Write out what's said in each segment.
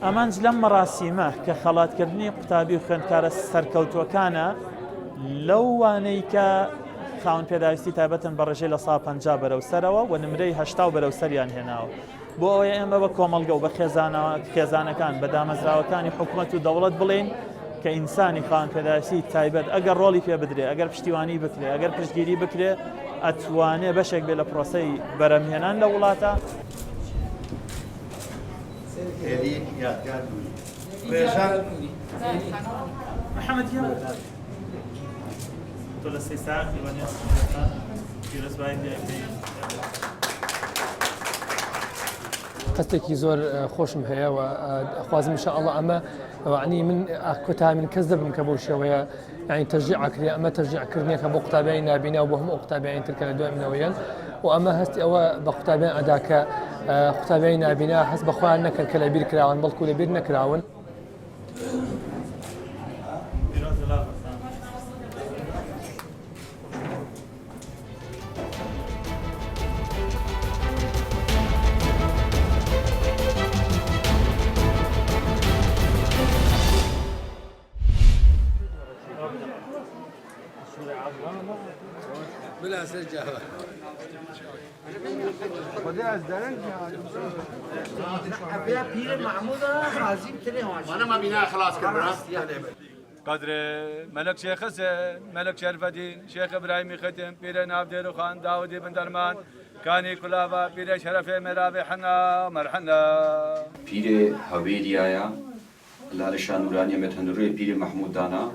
ئەمانج لەم مەراسیمە کە خەڵاتکردنی قوتابی و خوێندکارە سەرکەوتووەکانە لەو وانەی کە خاوەن پێداویستی تایبەتن بە ڕێژەی لە 150 بەرەو سەرەوە و نمرەی 80 بەرەو سەریان هێناوە بۆ ئەوەی ئێمە بە کۆمەڵگە و بە خێزانەکان بە دامەزراوەکانی حکوومەت و دەوڵەت بڵێن کە ئینسانی خاوەن پێداویستی تایبەت ئەگەر ڕۆڵی پێ بدرێ ئەگەر پشتیوانی بکرێ ئەگەر پشتگیری بکرێ ئەتوانێ بەشێک بێ لە پرۆسەی بەرەمهێنان لە وڵاتە. محمد تۆ لە 3 ساعت قەستێکی زۆر خۆشم هەیە و خوازم ئینشاءالله ئەمە عنی من کۆتا من کەس دەبم کە بۆ شێوەیە یعنی تەرجیعکرێ ئەمە تەرجیعکردنێکە بۆ قوتابیانی نابینە و بۆ هەموو قوتابیانی ترکە لە دوای منەوەیەن و ئەمە هەستی ئەوە بە قوتابیان ئەدا کە قوتابیانی نابینە هەست بەخۆیان نەکرد کە لە بیر کراون بەڵکو لە بیر نەکراون. بلا سجاوة أبيها بير محمودة خازين تلي أنا ما بيناها خلاص كبرنا قدر ملك شيخ حسين ملك شرف الدين شيخ إبراهيم ختم بير نابدير خان داودي بن درمان كاني كلابا بير شرف مرابي حنا مرحنا بير هويديايا لالشان نورانية متهنروي بير محمود دانا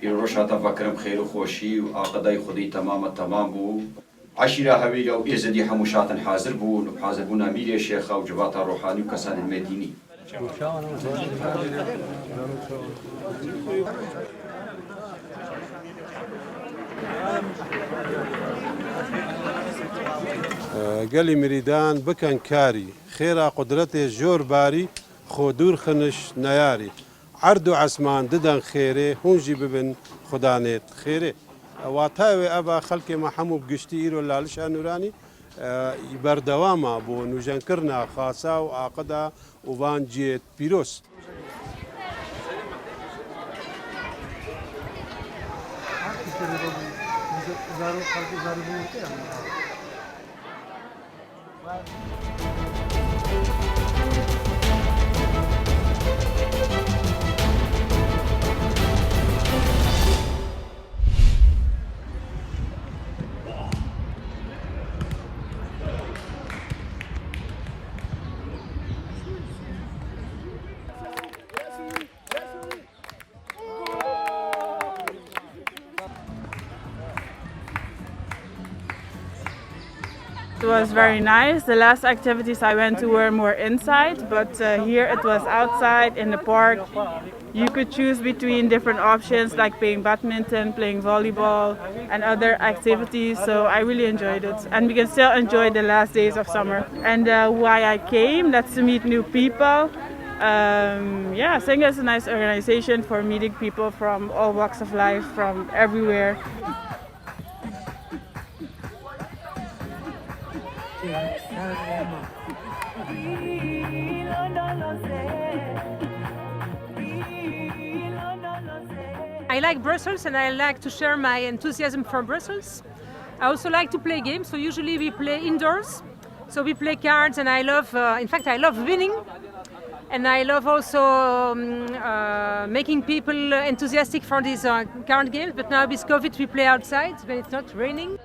بير روشاتا فكرم خير وخوشي وعقداي خدي تمام بو عشيرة هوية وإزدي حموشات حاضر بون أمير الشيخ وجبات الروحاني وكسان المديني قالي مريدان بكن كاري خيرا قدرته جور باري خودور خنش نياري عرض عسمان ددن خيره هونجي ببن خدانيت خيره واتاوي أبا خلق محمو بقشتي إيرو لالشان نوراني بردواما بو نوجنكرنا خاصا وعقدا وبان جيت بيروس It was very nice. The last activities I went to were more inside, but here it was outside in the park. You could choose between different options like playing badminton, playing volleyball and other activities, so I really enjoyed it. And we can still enjoy the last days of summer. And why I came, that's to meet new people. Yeah, Senga is a nice organization for meeting people from all walks of life, from everywhere. I like Brussels and I like to share my enthusiasm for Brussels. I also like to play games, so usually we play indoors. So we play cards and I love, in fact I love winning. And I love also making people enthusiastic for these card games, but now with COVID we play outside when it's not raining.